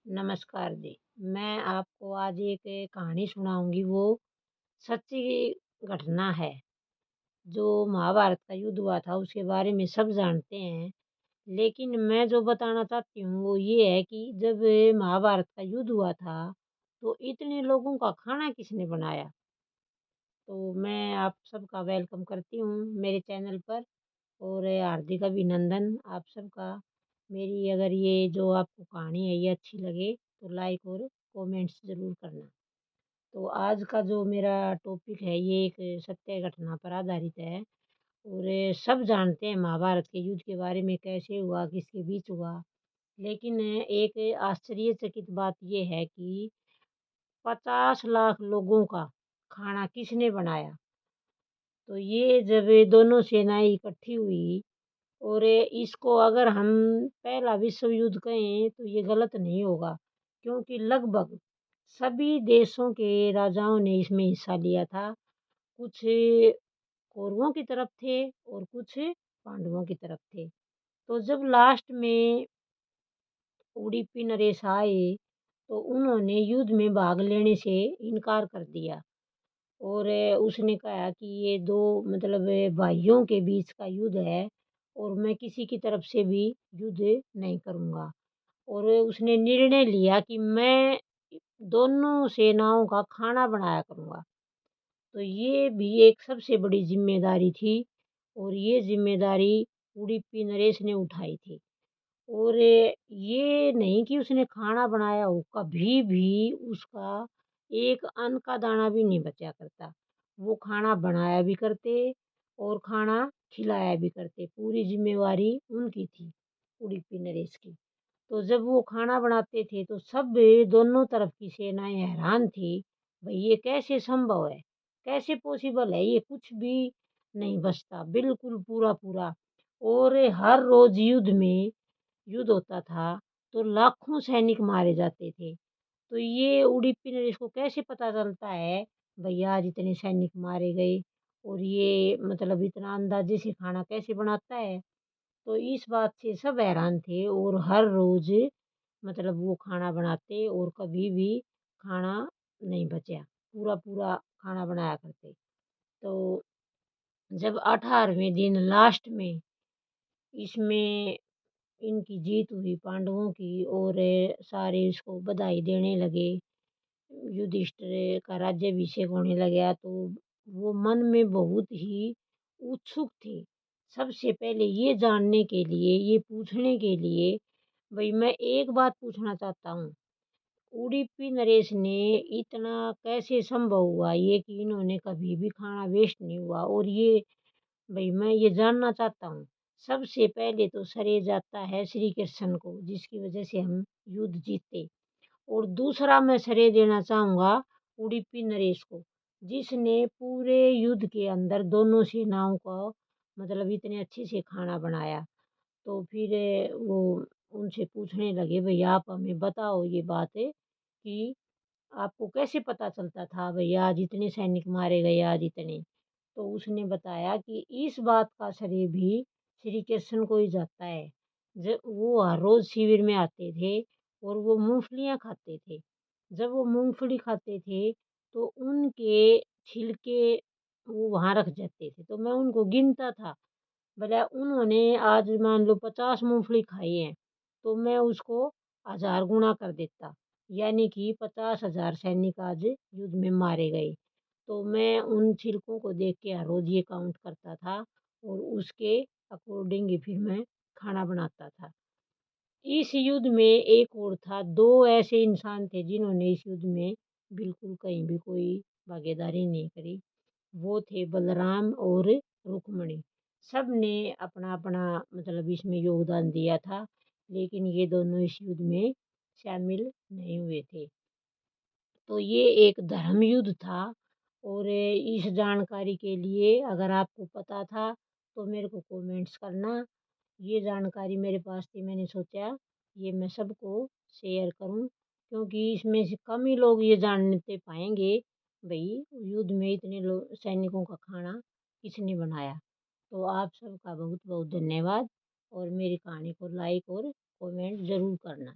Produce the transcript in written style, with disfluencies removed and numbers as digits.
नमस्कार जी। मैं आपको आज एक कहानी सुनाऊँगी, वो सच्ची घटना है। जो महाभारत का युद्ध हुआ था उसके बारे में सब जानते हैं। लेकिन मैं जो बताना चाहती हूँ वो ये है कि जब महाभारत का युद्ध हुआ था, तो इतने लोगों का खाना किसने बनाया? तो मैं आप सबका वेलकम करती हूँ मेरे चैनल पर, और हार्दिक अभिनंदन आप सबका। मेरी अगर ये जो आपको कहानी है ये अच्छी लगे तो लाइक और कमेंट्स ज़रूर करना। तो आज का जो मेरा टॉपिक है ये एक सत्य घटना पर आधारित है, और सब जानते हैं महाभारत के युद्ध के बारे में, कैसे हुआ, किसके बीच हुआ। लेकिन एक आश्चर्यचकित बात ये है कि 50 लाख लोगों का खाना किसने बनाया? तो ये जब ये दोनों सेनाएँ इकट्ठी हुई, और इसको अगर हम पहला विश्व युद्ध कहें तो ये गलत नहीं होगा, क्योंकि लगभग सभी देशों के राजाओं ने इसमें हिस्सा लिया था। कुछ कौरवों की तरफ थे और कुछ पांडवों की तरफ थे। तो जब लास्ट में उडुपी नरेश आए, तो उन्होंने युद्ध में भाग लेने से इनकार कर दिया, और उसने कहा कि ये 2 मतलब भाइयों के बीच का युद्ध है, और मैं किसी की तरफ से भी युद्ध नहीं करूँगा। और उसने निर्णय लिया कि मैं दोनों सेनाओं का खाना बनाया करूँगा। तो ये भी एक सबसे बड़ी ज़िम्मेदारी थी, और ये ज़िम्मेदारी उडुपी नरेश ने उठाई थी। और ये नहीं कि उसने खाना बनाया हो, कभी भी उसका एक अन्न का दाना भी नहीं बचा करता। वो खाना बनाया भी करते और खाना खिलाया भी करते। पूरी ज़िम्मेवारी उनकी थी, उडुपी नरेश की। तो जब वो खाना बनाते थे तो सब दोनों तरफ की सेनाएँ हैरान थी, भई ये कैसे संभव है? कैसे पॉसिबल है? ये कुछ भी नहीं बचता, बिल्कुल पूरा-पूरा। और हर रोज़ युद्ध होता था, तो लाखों सैनिक मारे जाते थे। तो ये उडुपी नरेश को कैसे पता चलता है, भई आज इतने सैनिक मारे गए, और ये मतलब इतना अंदाज़े से खाना कैसे बनाता है? तो इस बात से सब हैरान थे, और हर रोज़ मतलब वो खाना बनाते और कभी भी खाना नहीं बचा, पूरा-पूरा खाना बनाया करते। तो जब 18वें दिन लास्ट में इसमें इनकी जीत हुई पांडवों की, और सारे इसको बधाई देने लगे, युधिष्ठिर का राज्याभिषेक होने लगा, तो वो मन में बहुत ही उत्सुक थे। सबसे पहले ये जानने के लिए, ये पूछने के लिए, भई मैं एक बात पूछना चाहता हूँ, उडुपी नरेश ने इतना कैसे संभव हुआ ये कि इन्होंने कभी भी खाना वेस्ट नहीं हुआ? और ये भई मैं ये जानना चाहता हूँ। सबसे पहले तो श्रेय जाता है श्री कृष्ण को, जिसकी वजह से हम युद्ध जीते। और दूसरा मैं श्रेय देना चाहूँगा उडुपी नरेश को, जिसने पूरे युद्ध के अंदर दोनों सेनाओं को मतलब इतने अच्छे से खाना बनाया। तो फिर वो उनसे पूछने लगे, भई आप हमें बताओ ये बात कि आपको कैसे पता चलता था भई आज इतने सैनिक मारे गए, आज इतने? तो उसने बताया कि इस बात का श्रेय भी श्री कृष्ण को ही जाता है। वो हर रोज़ शिविर में आते थे और वो मूँगफलियाँ खाते थे। जब वो मूँगफली खाते थे, तो उनके छिलके वो वहाँ रख जाते थे, तो मैं उनको गिनता था। भला उन्होंने आज मान लो 50 मूँगफली खाई है, तो मैं उसको 1000 गुणा कर देता, यानी कि 50,000 सैनिक आज युद्ध में मारे गए। तो मैं उन छिलकों को देख के हर रोज़ ये काउंट करता था, और उसके अकॉर्डिंग ही फिर मैं खाना बनाता था। इस युद्ध में एक और था, 2 ऐसे इंसान थे जिन्होंने इस युद्ध में बिल्कुल कहीं भी कोई भागीदारी नहीं करी। वो थे बलराम और रुक्मिणी। सबने अपना-अपना मतलब इसमें योगदान दिया था, लेकिन ये दोनों इस युद्ध में शामिल नहीं हुए थे। तो ये एक धर्म युद्ध था, और इस जानकारी के लिए अगर आपको पता था, तो मेरे को कमेंट्स करना। ये जानकारी मेरे पास थी, मैंने सोचा ये मैं सबको शेयर करूँ, क्योंकि इसमें से कम ही लोग ये जानते पाएँगे, भई युद्ध में इतने सैनिकों का खाना किसने बनाया। तो आप सबका बहुत-बहुत धन्यवाद, और मेरी कहानी को लाइक और कमेंट ज़रूर करना।